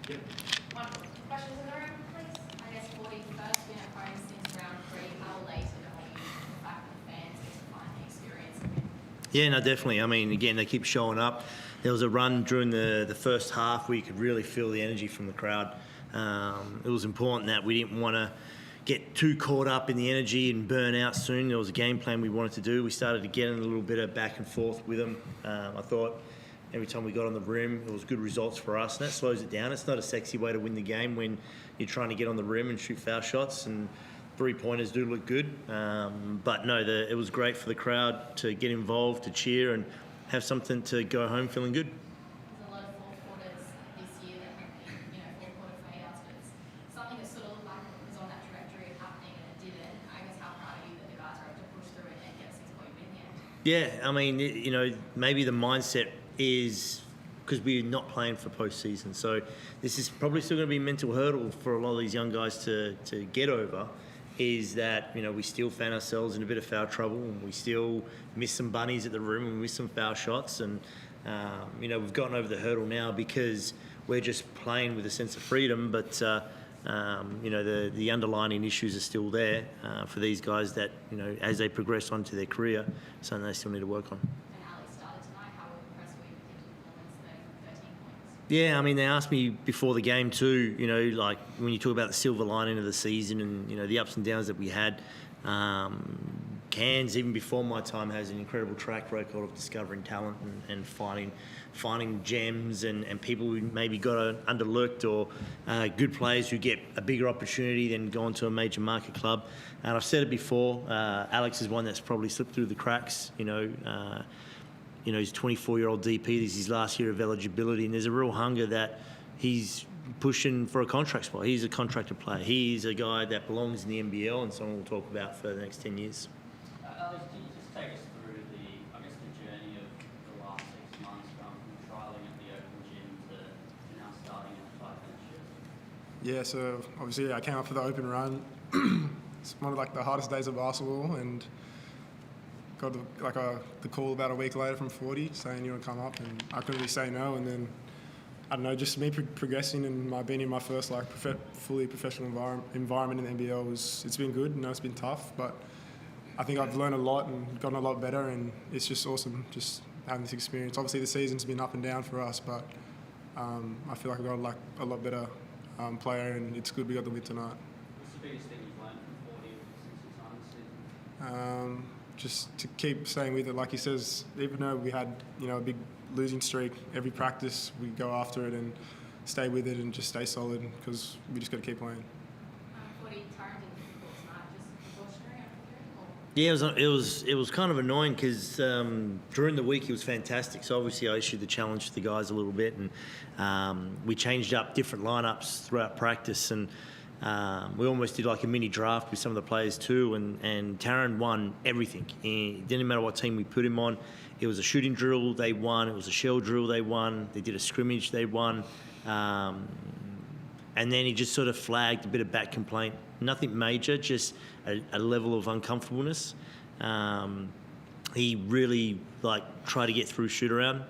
Yep. Wonderful. Questions in the room, please? I guess 40 first win at home since round 3. How elated are you with the fact that the fans get to finally experience it? Yeah, no, definitely. I mean, again, they keep showing up. There was a run during the first half where you could really feel the energy from the crowd. It was important that we didn't want to get too caught up in the energy and burn out soon. There was a game plan we wanted to do. We started to get in a little bit of back and forth with them. I thought every time we got on the rim, it was good results for us, and that slows it down. It's not a sexy way to win the game when you're trying to get on the rim and shoot foul shots, and three-pointers do look good. But no, it was great for the crowd to get involved, to cheer, and have something to go home feeling good. There's a lot of fourth quarters this year that have been, fourth quarter fade-outs, but it's something that sort of looked like it was on that trajectory of happening and it didn't. I guess how proud are you that the guys were able to push through it and get a 6-point win in the end? Yeah, I mean, maybe the mindset is because we're not playing for postseason. So this is probably still going to be a mental hurdle for a lot of these young guys to get over, is that, we still found ourselves in a bit of foul trouble, and we still miss some bunnies at the rim and we miss some foul shots. And, we've gotten over the hurdle now because we're just playing with a sense of freedom. But, the underlying issues are still there for these guys that, as they progress onto their career, something they still need to work on. Yeah, I mean, they asked me before the game too, like when you talk about the silver lining of the season and, the ups and downs that we had. Cairns, even before my time, has an incredible track record of discovering talent and finding gems and people who maybe got underlooked, or good players who get a bigger opportunity than going to a major market club. And I've said it before, Alex is one that's probably slipped through the cracks, he's a 24-year-old DP. This is his last year of eligibility, and there's a real hunger that he's pushing for a contract spot. He's a contracted player. He's a guy that belongs in the NBL, and someone we'll talk about for the next 10 years. Alex, can you just take us through the journey of the last 6 months from trialling at the open gym to now starting at the 5-minute shift? Yeah, so obviously I came up for the open run. It's one of the hardest days of basketball, and got the call about a week later from Forde saying you want to come up, and I couldn't really say no. And then I don't know, just me progressing and being in my first fully professional environment in the NBL it's been good. It's been tough, but I think I've learned a lot and gotten a lot better, and it's just awesome just having this experience. Obviously the season's been up and down for us, but I feel like I've got a lot better player, and it's good we got the win tonight. What's the biggest thing you've learned from Forde since your time this season? Just to keep staying with it, like he says, even though we had a big losing streak, every practice we go after it and stay with it and just stay solid, because we just got to keep playing. Yeah, it was kind of annoying because during the week he was fantastic. So obviously I issued the challenge to the guys a little bit, and we changed up different lineups throughout practice, and we almost did like a mini draft with some of the players too, and Taron won everything. It didn't matter what team we put him on. It was a shooting drill, they won. It was a shell drill, they won. They did a scrimmage, they won. And then he just sort of flagged a bit of back complaint. Nothing major, just a level of uncomfortableness. He really tried to get through shoot around.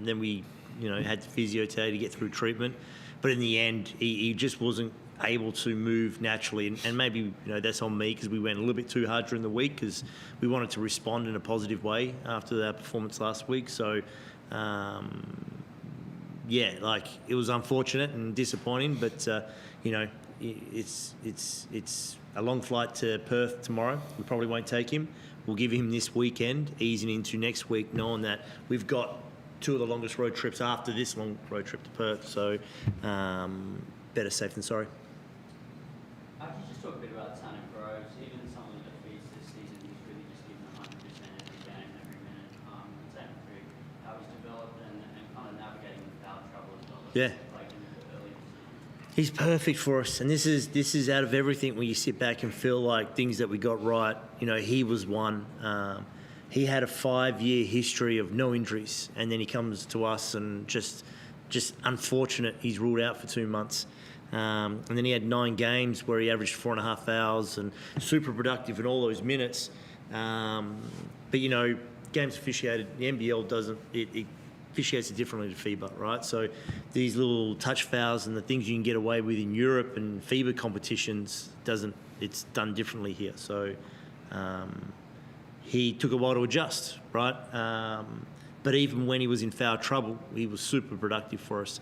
Then we had the physio today to get through treatment. But in the end, he just wasn't able to move naturally, and maybe that's on me because we went a little bit too hard during the week because we wanted to respond in a positive way after our performance last week. So it was unfortunate and disappointing, but it's a long flight to Perth tomorrow. We probably won't take him. We'll give him this weekend, easing into next week, knowing that we've got 2 of the longest road trips after this long road trip to Perth. So better safe than sorry. Could you just talk a bit about Tanner Groves? Even some of the defeats this season, he's really just given 100% every game, every minute. Same through how he's developed and kind of navigating the foul trouble as well. Yeah. He's perfect for us, and this is out of everything when you sit back and feel like things that we got right. He was one. He had a 5-year history of no injuries, and then he comes to us and just unfortunate he's ruled out for 2 months. And then he had 9 games where he averaged 4.5 fouls and super productive in all those minutes. But games officiated, the NBL doesn't. officiates it differently to FIBA, right? So these little touch fouls and the things you can get away with in Europe and FIBA competitions it's done differently here. So he took a while to adjust, right? But even when he was in foul trouble, he was super productive for us.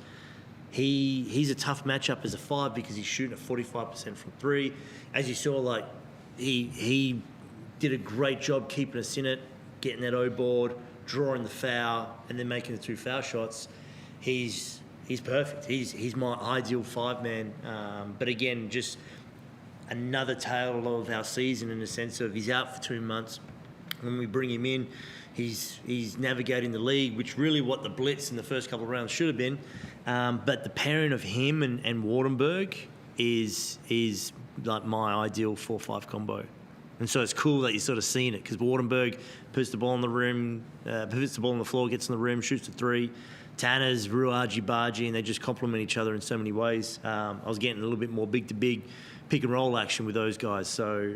He's a tough matchup as a 5 because he's shooting at 45% from 3. As you saw, like he did a great job keeping us in it, getting that O board, drawing the foul, and then making the 2 foul shots. He's perfect. He's my ideal 5-man. But again, just another tale of our season in the sense of he's out for 2 months. When we bring him in, he's navigating the league, which really what the blitz in the first couple of rounds should have been. But the pairing of him and Wardenberg is like my ideal 4-5 combo. And so it's cool that you're sort of seeing it because Wardenberg puts the ball on the rim, puts the ball on the floor, gets in the rim, shoots the 3. Tanner's real argy-bargy, and they just complement each other in so many ways. I was getting a little bit more big-to-big pick and roll action with those guys. So,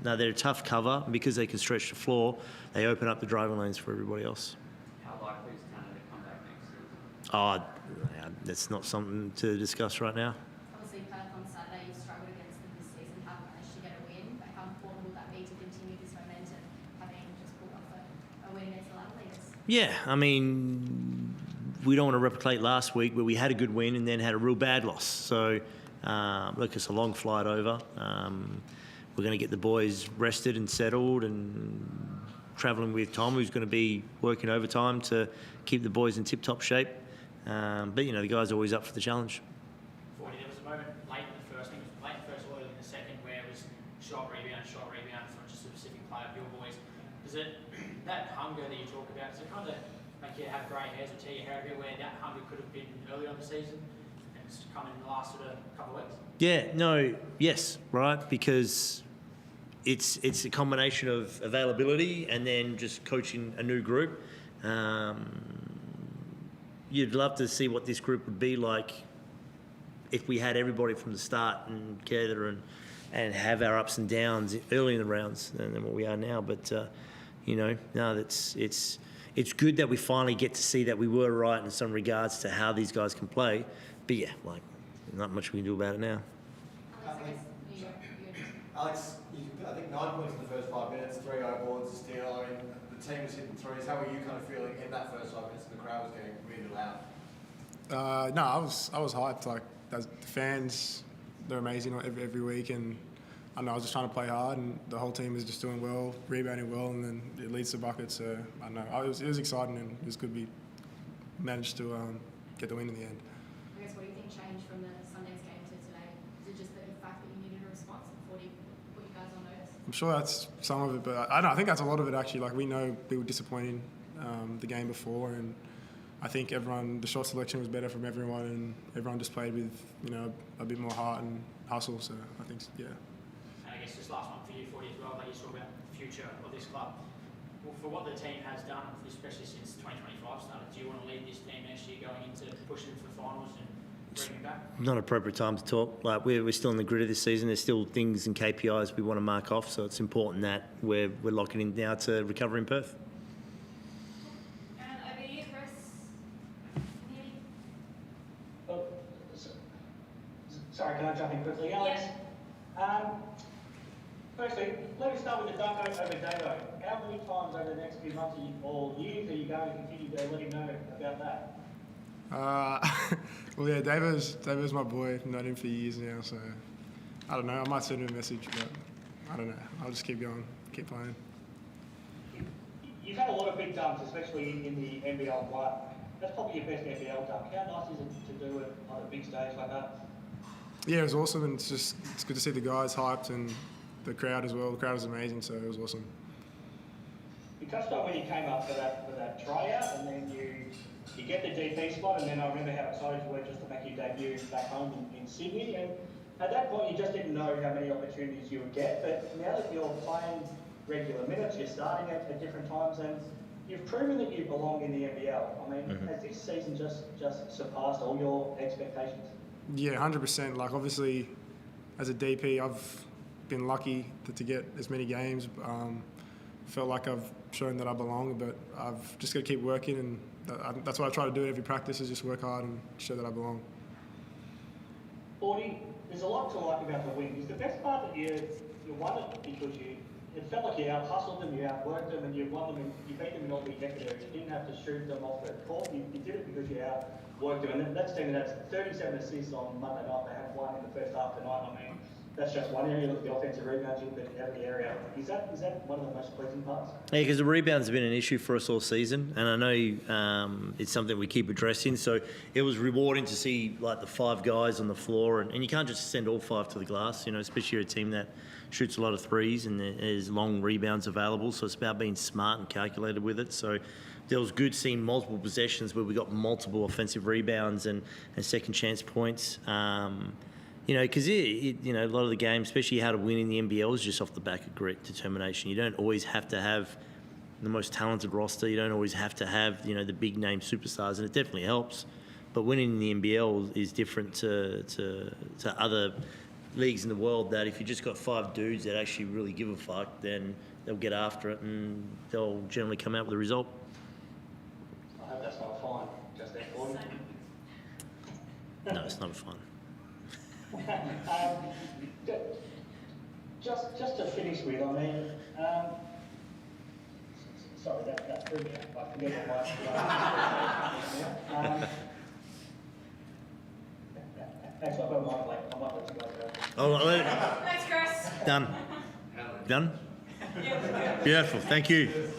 no, they're a tough cover. Because they can stretch the floor, they open up the driving lanes for everybody else. How likely is Tanner to come back next season? Oh, that's not something to discuss right now. Obviously, Perth on Saturday, you've struggled against them this season, haven't managed to get a win. But how important will that be to continue this momentum, having just pulled off a win against the Lava-Leaders? Yeah, I mean, we don't want to replicate last week where we had a good win and then had a real bad loss. So, look, it's a long flight over. We're going to get the boys rested and settled and travelling with Tom, who's going to be working overtime to keep the boys in tip-top shape. But, you know, the guys are always up for the challenge. Forde, there was a moment late in the first, I think it was late in the first or early in the second, where it was shot, rebound for just a specific player of your boys. Does it, that hunger that you talk about, does it kind of make you have grey hairs or tear your hair a bit where that hunger could have been earlier on the season and it's come in the last sort of couple of weeks? Yeah, no, yes, right, because it's a combination of availability and then just coaching a new group. You'd love to see what this group would be like if we had everybody from the start and together and have our ups and downs early in the rounds than what we are now. But, you know, no, it's good that we finally get to see that we were right in some regards to how these guys can play. But, yeah, like, not much we can do about it now. Alex, I think 9 points in the first 5 minutes, 3 O-boards, a steal. I mean, the team was hitting threes. How were you kind of feeling in that first 5 minutes? The crowd was getting really loud. No, I was hyped. Like the fans, they're amazing every week, and I don't know, I was just trying to play hard, and the whole team was just doing well, rebounding well, and then it leads to buckets. So I don't know, it was exciting, and it was good we managed to get the win in the end. I guess what do you think changed from the Sunday's game to today? Is it just the fact that you needed a response before you put you guys on notice? I'm sure that's some of it, but I think that's a lot of it actually. Like we know we were disappointed the game before, and I think the shot selection was better from everyone, and everyone just played with, you know, a bit more heart and hustle. So I think, yeah. And I guess this last one for you, Forde, as well, like you talk about the future of this club. Well, for what the team has done, especially since 2025 started, do you want to lead this team next year going into pushing for finals and bringing it back? Not appropriate time to talk. Like we're still in the grid of this season. There's still things and KPIs we want to mark off. So it's important that we're locking in now to recover in Perth. And over to you, Chris. Oh, sorry, can I jump in quickly, Alex? Firstly, let me start with the dunk over Davo. How many times over the next few months or years are you going to continue to let him know about that? Well, yeah, Davo's my boy. I've known him for years now, so I don't know. I might send him a message, but I don't know. I'll just keep going, keep playing. You've had a lot of big dunks, especially in the NBL play. That's probably your best NBL dunk. How nice is it to do it on a big stage like that? Yeah, it was awesome, and it's good to see the guys hyped and the crowd as well. The crowd was amazing, so it was awesome. You touched on when you came up for that tryout, and then you get the DP spot, and then I remember how excited you were just to make your debut back home in Sydney. And at that point, you just didn't know how many opportunities you would get. But now that you're playing regular minutes, you're starting at different times, and you've proven that you belong in the NBL. I mean, has this season just surpassed all your expectations? Yeah, 100%. Like, obviously, as a DP, I've been lucky to get as many games. Felt like I've shown that I belong, but I've just got to keep working and, that's what I try to do at every practice, is just work hard and show that I belong. Forde, there's a lot to like about the win. Is the best part that you won it because it felt like you out-hustled them, you outworked them, and you won them, and you beat them in all the executive areas. You didn't have to shoot them off the court. You did it because you outworked them. And that's team that's 37 assists on Monday night. They had one in the first half tonight. I mean, that's just one area. Look at the offensive rebounds, you look at every area. Is that one of the most pleasing parts? Yeah, because the rebounds have been an issue for us all season, and I know it's something we keep addressing. So it was rewarding to see like the 5 guys on the floor, and you can't just send all 5 to the glass, you know, especially a team that shoots a lot of threes and there's long rebounds available. So it's about being smart and calculated with it. So it was good seeing multiple possessions where we got multiple offensive rebounds and second chance points. You know, because you know, a lot of the games, especially how to win in the NBL, is just off the back of grit, determination. You don't always have to have the most talented roster. You don't always have to have, you know, the big name superstars, and it definitely helps. But winning in the NBL is different to other leagues in the world, that if you just got 5 dudes that actually really give a fuck, then they'll get after it and they'll generally come out with a result. I hope that's not fine. Just that Forde. No, it's not fun. Just to finish with, I mean, sorry, that threw me out. I forget what actually, I've got my blank. I might let you guys go. Oh, Thanks, Chris. done. Done? Yeah, we're good. Beautiful. Thank you.